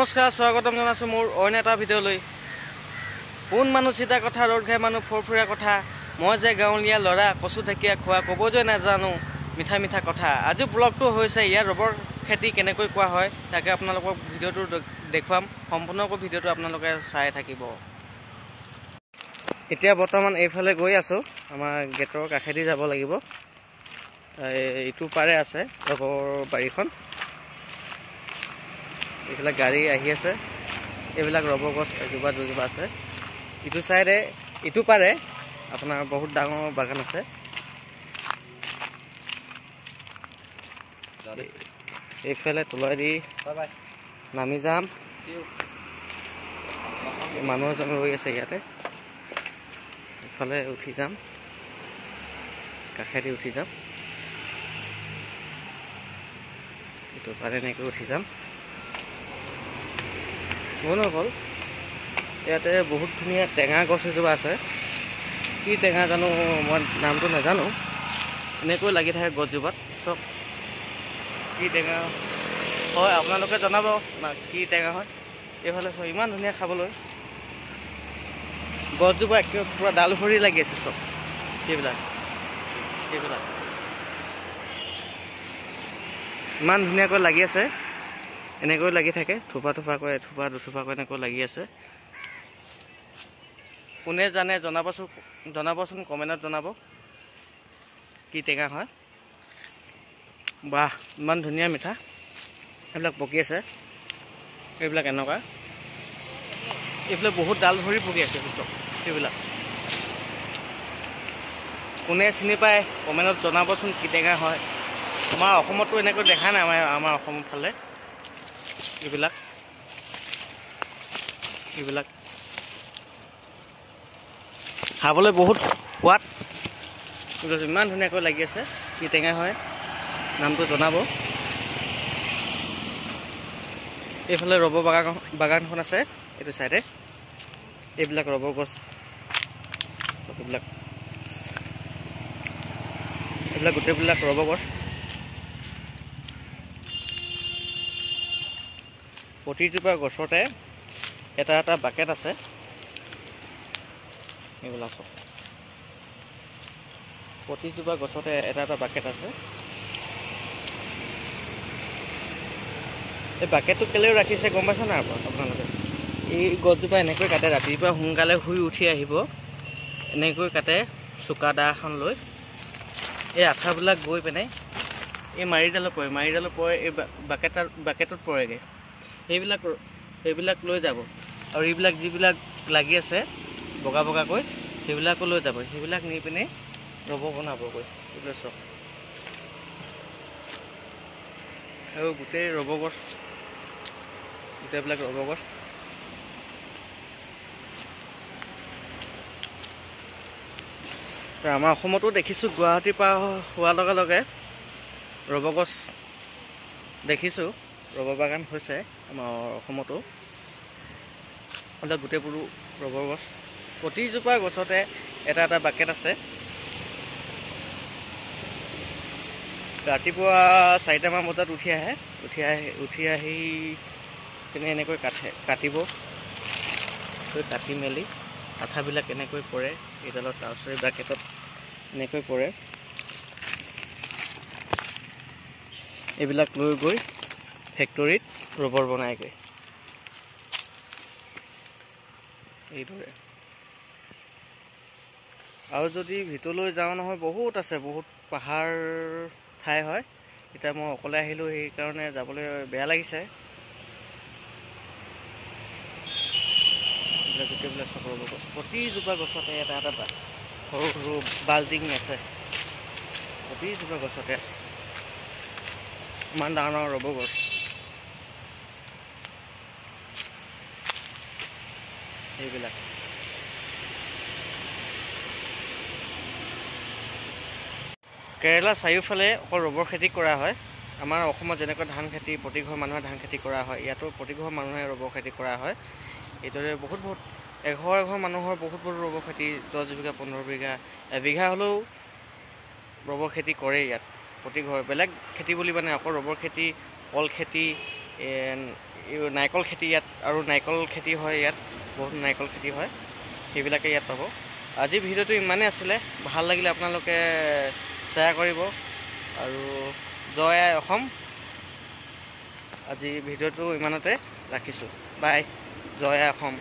নমস্কাৰ, স্বাগতম জনাইছোঁ মোৰ অন্য এটা ভিডিঅ'লৈ। কোন মানুহ চিধা কথা, ৰ'দ ঘাই মানুহ ফৰফৰীয়া কথা, মই যে গাঁৱলীয়া ল'ৰা, কচু ঢেকীয়া খোৱা, ক'ব যে নাজানো মিঠা মিঠা কথা। আজি ব্লগটো হৈছে ইয়াৰ ৰবৰ খেতি কেনেকৈ কৰা হয় তাকে আপোনালোকক ভিডিঅ'টো দেখুৱাম। সম্পূৰ্ণকৈ ভিডিঅ'টো আপোনালোকে চাই থাকিব। এতিয়া বৰ্তমান এইফালে গৈ আছোঁ, আমাৰ গেটৰ কাষেদি যাব লাগিব। ইটো পাৰে আছে ৰবৰ বাৰীখন, এইবিলাক গাড়ী আহি আছে। এইবিলাক ৰবৰ গছ এজোপা দুজোপা আছে। ইটো চাইডে ইটো পাৰে আপোনাৰ বহুত ডাঙৰ বাগান আছে। এইফালে তলেদি নামি যাম। মানুহ এজন ৰৈ আছে ইয়াতে। ইফালে উঠি যাম, কাষেদি উঠি যাম। এইটো পাৰে এনেকৈ উঠি যাম। হ'ল ইয়াতে বহুত ধুনীয়া টেঙা গছ এজোপা আছে। কি টেঙা জানো, মই নামটো নাজানো। এনেকৈ লাগি থাকে গছজোপাত। চব কি টেঙা হয় আপোনালোকে জনাব না, কি টেঙা হয়। এইফালে চব ইমান ধুনীয়া খাবলৈ। গছজোপা একেবাৰে পূৰা ডাল ভৰি লাগি আছে চব। সেইবিলাক ইমান ধুনীয়াকৈ লাগি আছে। এনেকৈ লাগি থাকে, থোপা থোপাকৈ, এথোপা দুথোপাকৈ এনেকৈ লাগি আছে। কোনে জানে জনাবচোন কমেণ্টত জনাব কি টেঙা হয়। বাহ, ইমান ধুনীয়া মিঠা। এইবিলাক পকি আছে, এইবিলাক এনেকুৱা। এইফালে বহুত ডাল ভৰি পকি আছে চব। এইবিলাক কোনে চিনি পায় কমেণ্টত জনাবচোন কি টেঙা হয়। আমাৰ অসমতো এনেকৈ দেখা নাই, আমাৰ অসমৰ ফালে এইবিলাক খাবলৈ বহুত সোৱাদ। ইমান ধুনীয়াকৈ লাগি আছে। কি টেঙা হয় নামটো জনাব। এইফালে ৰবৰ বাগানখন আছে এইটো চাইডে। এইবিলাক ৰবৰ গছ, এইবিলাক গোটেইবিলাক ৰবৰ গছ। প্ৰতিজোপা গছতে এটা এটা বাকেট আছে। এইবিলাক চব প্ৰতিজোপা গছতে এটা এটা বাকেট আছে। এই বাকেটটো কেলেও ৰাখিছে গম পাইছে নাই আপোনালোকে? এই গছজোপা এনেকৈ কাটে, ৰাতিপুৱা সোনকালে শুই উঠি আহিব, এনেকৈ কাটে চোকা দা এখন লৈ। এই আঠাবিলাক গৈ পিনে এই মাৰিডালত পৰে, এই বাকেটত পৰেগৈ। সেইবিলাক লৈ যাব। আৰু এইবিলাক যিবিলাক লাগি আছে বগা বগাকৈ, সেইবিলাকো লৈ যাব। সেইবিলাক নি পিনে ৰবৰ বনাবগৈ। এইবিলাক চব আৰু গোটেই ৰবৰ গছ, গোটেইবিলাক ৰবৰ গছ। আমাৰ অসমতো দেখিছোঁ, গুৱাহাটীৰ পৰা হোৱাৰ লগে লগে ৰবৰ গছ দেখিছোঁ, ৰবৰ বাগান হৈছে আমাৰ অসমতো। গোটেইবোৰ ৰবৰ গছ, প্ৰতিজোপা গছতে এটা এটা বাকেট আছে। ৰাতিপুৱা 4টামান বজাত উঠি আহি পিনে এনেকৈ কাটিব। কাটি মেলি আঠাবিলাক এনেকৈ পৰে এইডালত, তাৰপিছত বাকেটত এনেকৈ পৰে। এইবিলাক লৈ গৈ ফেক্টৰীত ৰবৰ বনায়গৈ এইদৰে। আৰু যদি ভিতৰলৈ যাওঁ নহয়, বহুত আছে, বহুত পাহাৰ ঠাই হয়। এতিয়া মই অকলে আহিলোঁ, সেইকাৰণে যাবলৈ বেয়া লাগিছে। গোটেইবিলাক চব ৰবৰ গছ, প্ৰতিজোপা গছতে এটা এটা সৰু সৰু বাল্টিং আছে। প্ৰতিজোপা গছতে আছে ইমান ডাঙৰ ডাঙৰ ৰবৰ গছ। এইবিলাক কেৰেলা চাৰিওফালে অকল ৰবৰ খেতি কৰা হয়। আমাৰ অসমত যেনেকৈ ধান খেতি, প্ৰতি ঘৰ মানুহে ধান খেতি কৰা হয়, ইয়াতো প্ৰতি ঘৰ মানুহে ৰবৰ খেতি কৰা হয়। এইদৰে বহুত এঘৰ মানুহৰ বহুত ৰবৰ খেতি, 10 বিঘা 15 বিঘা, এবিঘা হ'লেও ৰবৰ খেতি কৰে ইয়াত প্ৰতি ঘৰ। বেলেগ খেতি বুলি মানে অকল ৰবৰ খেতি, কল খেতি, নাৰিকল খেতি ইয়াত আৰু নাৰিকল খেতি হয় ইয়াত বহুত নাৰিকল খেতি হয় সেইবিলাকে ইয়াত পাব। আজি ভিডিঅ'টো ইমানেই আছিলে, ভাল লাগিলে আপোনালোকে শ্বেয়াৰ কৰিব আৰু জয় আই অসম। আজি ভিডিঅ'টো ইমানতে ৰাখিছোঁ, বাই, জয় আই অসম।